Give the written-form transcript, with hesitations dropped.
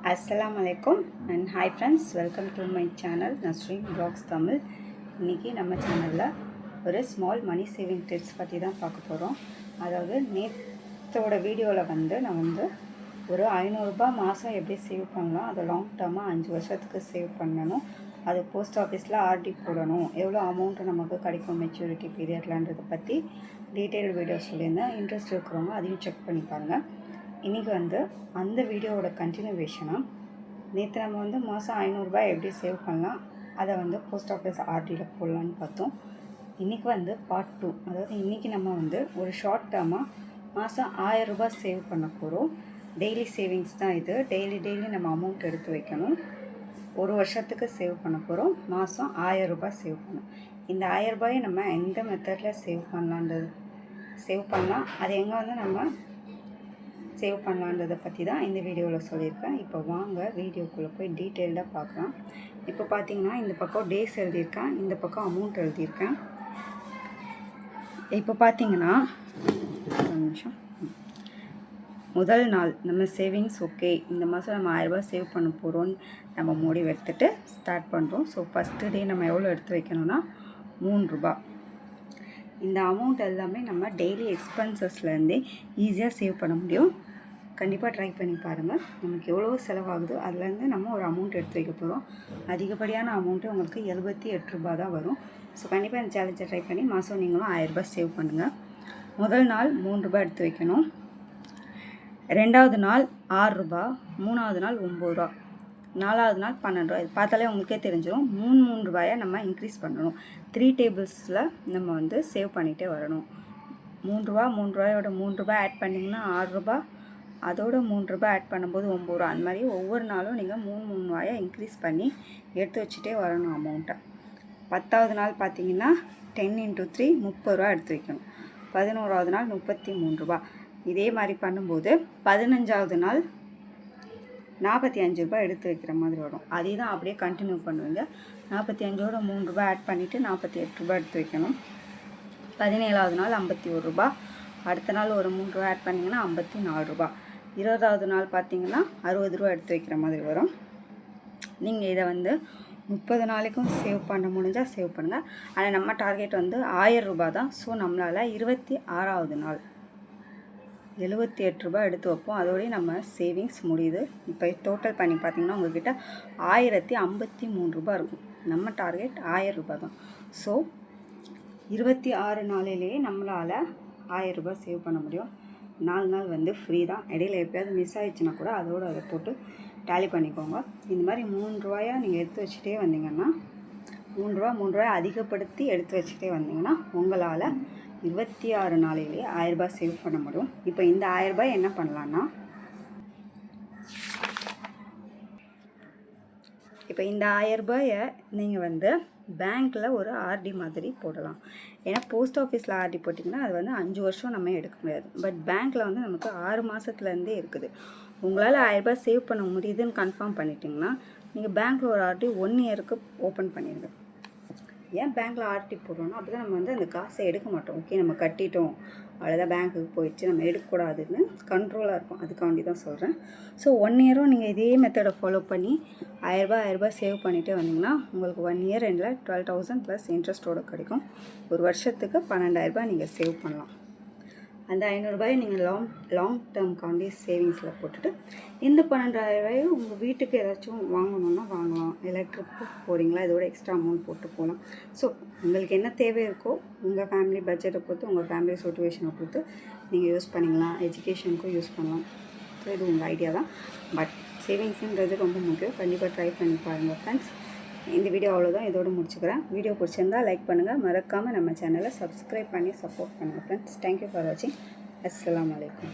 Assalamualaikum and hi friends, welcome to my channel Nasreen Vlogs Tamil. இன்னைக்கு நம்ம சேனல்ல ஒரு ஸ்மால் மணி சேவிங் டிப்ஸ் பற்றி தான் பார்க்க போகிறோம். அதாவது நேத்தோட வீடியோவில் நான் ஒரு 500 ரூபாய் மாதம் எப்படி சேவ் பண்ணலாம், அதை லாங் டர்மாக 5 வருஷத்துக்கு சேவ் பண்ணணும், அது போஸ்ட் ஆஃபீஸில் ஆர்டி போடணும், எவ்வளோ அமௌண்ட்டு நமக்கு கிடைக்கும் மெச்சூரிட்டி பீரியட்லன்றதை பற்றி டீட்டெயில் வீடியோ சொல்லியிருந்தேன். இன்ட்ரெஸ்ட் இருக்கிறவங்க அதையும் செக் பண்ணி பாருங்கள். இன்றைக்கி அந்த வீடியோவோட கண்டினியூவேஷனாக நேற்று நம்ம மாதம் 500 ரூபாய் எப்படி சேவ் பண்ணலாம், அதை போஸ்ட் ஆஃபீஸ் ஆர்டியில் போடலான்னு பார்த்தோம். இன்றைக்கி பார்ட் 2, அதாவது இன்றைக்கி நம்ம ஒரு ஷார்ட் டேர்மாக மாதம் 1000 ரூபாய் சேவ் பண்ண போகிறோம். டெய்லி சேவிங்ஸ் தான் இது. டெய்லி நம்ம அமௌண்ட் எடுத்து வைக்கணும். ஒரு வருஷத்துக்கு சேவ் பண்ண போகிறோம். மாதம் 1000 ரூபாய் சேவ் பண்ணணும். இந்த 1000 ரூபாயை நம்ம எந்த மெத்தடில் சேவ் பண்ணலாம், அது எங்கே நம்ம சேவ் பண்ணலான்றதை பற்றி தான் இந்த வீடியோவில் சொல்லியிருக்கேன். இப்போ வாங்க வீடியோக்குள்ளே போய் டீட்டெயில்டாக பார்க்கலாம். இப்போ பார்த்தீங்கன்னா இந்த பக்கம் டேஸ் எழுதியிருக்கேன், இந்த பக்கம் அமௌண்ட் எழுதியிருக்கேன். இப்போ பார்த்தீங்கன்னா ஒரு நிமிஷம், முதல் நாள் நம்ம சேவிங்ஸ் ஓகே, இந்த மாதம் நம்ம 1000 ரூபாய் சேவ் பண்ண போகிறோன்னு நம்ம முடிவு எடுத்துகிட்டு ஸ்டார்ட் பண்ணுறோம். ஸோ ஃபஸ்ட்டு டே நம்ம எவ்வளோ எடுத்து வைக்கணும்னா 3 ரூபாய். இந்த அமௌண்ட் எல்லாமே நம்ம டெய்லி எக்ஸ்பென்சஸ்லேருந்தே ஈஸியாக சேவ் பண்ண முடியும். கண்டிப்பாக ட்ரை பண்ணி பாருங்கள். நமக்கு எவ்வளோ செலவாகுதோ அதுலேருந்து நம்ம ஒரு அமௌண்ட் எடுத்து வைக்க போகிறோம். அதிகப்படியான அமௌண்ட்டு உங்களுக்கு 78 ரூபாய் தான் வரும். ஸோ கண்டிப்பாக இந்த சேலஞ்சை ட்ரை பண்ணி மாதம் நீங்களும் 1000 ரூபாய் சேவ் பண்ணுங்கள். முதல் நாள் 3 ரூபாய் எடுத்து வைக்கணும், 2வது நாள் 6 ரூபாய், 3வது நாள் 9 ரூபா, 4வது நாள் 12 ரூபா. இது பார்த்தாலே உங்களுக்கே தெரிஞ்சிடும். 3 ரூபாயை நம்ம இன்க்ரீஸ் பண்ணணும். 3 டேபிள்ஸில் நம்ம சேவ் பண்ணிகிட்டே வரணும். 3 ரூபாயோட 3 ரூபாய் ஆட் பண்ணிங்கன்னா 6 ரூபாய், அதோட 3 ரூபாய் ஆட் பண்ணும்போது 9 ரூபா. அந்த மாதிரி ஒவ்வொரு நாளும் நீங்கள் 3 ரூபாயை இன்க்ரீஸ் பண்ணி எடுத்து வச்சுட்டே வரணும் அமௌண்ட்டை. 10வது நாள் பார்த்தீங்கன்னா 10 × 3 30 ரூபா எடுத்து வைக்கணும். 11வது நாள் 33 ரூபா. இதே மாதிரி பண்ணும்போது 15வது நாள் 45 ரூபாய் எடுத்து வைக்கிற மாதிரி வரும். அதே தான் அப்படியே கண்டினியூ பண்ணுவீங்க. 45ஓட 3 ரூபாய் ஆட் பண்ணிவிட்டு 48 ரூபாய் எடுத்து வைக்கணும். 17வது நாள் 51 ரூபாய், அடுத்த நாள் ஒரு 3 ரூபாய் ஆட் பண்ணிங்கன்னா 54 ரூபாய். 20வது நாள் பார்த்தீங்கன்னா 60 ரூபா எடுத்து வைக்கிற மாதிரி வரும். நீங்கள் இதை 30 நாளைக்கும் சேவ் பண்ண முடிஞ்சால் சேவ் பண்ணுங்கள். ஆனால் நம்ம டார்கெட் 1000 ரூபாய் தான். ஸோ நம்மளால் 26வது நாள் 78 ரூபாய் எடுத்து வைப்போம். அதோடய நம்ம சேவிங்ஸ் முடியுது. இப்போ டோட்டல் பண்ணி பார்த்தீங்கன்னா உங்கள்கிட்ட 1053 ரூபாய் இருக்கும். நம்ம டார்கெட் 1000 ரூபாய் தான். ஸோ 26 நாளிலேயே நம்மளால் 1000 ரூபாய் சேவ் பண்ண முடியும். 4 நாள் ஃப்ரீ தான். இடையில எப்போயாவது மிஸ் ஆகிடுச்சுன்னா கூட அதோடு அதை போட்டு டேலி பண்ணிக்கோங்க. இந்த மாதிரி 3 ரூபாயாக நீங்கள் எடுத்து வச்சுட்டே வந்தீங்கன்னா 3 ரூபாய் அதிகப்படுத்தி எடுத்து வச்சுட்டே வந்தீங்கன்னா உங்களால் 26 நாளிலேயே 1000 ரூபாய் சேவ் பண்ண முடியும். இப்போ இந்த 1000 ரூபாய் என்ன பண்ணலான்னா, இப்போ இந்த 1000 ரூபாயை நீங்கள் பேங்க்கில் ஒரு ஆர்டி மாதிரி போடலாம். ஏன்னா போஸ்ட் ஆஃபீஸில் ஆர்டி போட்டிங்கன்னா அது 5 வருஷம் நம்ம எடுக்க முடியாது. பட் பேங்க்கில் நமக்கு 6 மாதத்துலேருந்தே இருக்குது. உங்களால் 1000 ரூபாய் சேவ் பண்ண முடியுதுன்னு கன்ஃபார்ம் பண்ணிட்டீங்கன்னா நீங்கள் பேங்க்கில் ஒரு ஆர்டி 1 இயருக்கு ஓப்பன் பண்ணிடுங்க. ஏன் பேங்க்கில் ஆர்டி போடுறோன்னா அப்போ தான் நம்ம அந்த காசை எடுக்க மாட்டோம். ஓகே நம்ம கட்டிட்டோம், அவ்வளோதான், பேங்க்குக்கு போயிடுச்சு, நம்ம எடுக்கக்கூடாதுன்னு கண்ட்ரோலாக இருக்கும். அதுக்காண்டி தான் சொல்கிறேன். ஸோ 1 இயரும் நீங்கள் இதே மெத்தடை ஃபாலோ பண்ணி 1000 ரூபாய் சேவ் பண்ணிகிட்டே வந்தீங்கன்னா உங்களுக்கு 1 இயர் எண்டில் 12,000 ப்ளஸ் இன்ட்ரெஸ்ட்டோடு கிடைக்கும். ஒரு வருஷத்துக்கு 12,000 ரூபாய் நீங்கள் சேவ் பண்ணலாம். அந்த 500 ரூபாயை நீங்கள் லாங் டேர்ம்காண்டி சேவிங்ஸில் போட்டுட்டு இந்த 12,000 ரூபாயை உங்கள் வீட்டுக்கு ஏதாச்சும் வாங்கணுன்னா வாங்கலாம். இல்லை ட்ரிப்பு போகிறீங்களா, இதோட எக்ஸ்ட்ரா அமௌண்ட் போட்டு போகலாம். ஸோ உங்களுக்கு என்ன தேவை இருக்கோ உங்கள் ஃபேமிலி பட்ஜெட்டை பொறுத்து, உங்கள் ஃபேமிலி சிச்சுவேஷனை பொறுத்து நீங்கள் யூஸ் பண்ணிக்கலாம். எஜுகேஷனுக்கும் யூஸ் பண்ணலாம். ஸோ இது உங்கள் ஐடியா தான். பட் சேவிங்ஸுன்றது ரொம்ப முக்கியம். கண்டிப்பாக ட்ரை பண்ணி பாருங்கள் ஃப்ரெண்ட்ஸ். இந்த வீடியோ அவ்வளோதான், இதோடு முடிச்சுக்கிறேன். வீடியோ பிடிச்சிருந்தால் லைக் பண்ணுங்கள், மறக்காமல் நம்ம சேனலை சப்ஸ்கிரைப் பண்ணி சப்போர்ட் பண்ணுங்கள் ஃப்ரெண்ட்ஸ். தேங்க்யூ ஃபார் வாட்சிங். அஸ்ஸலாமு அலைக்கும்.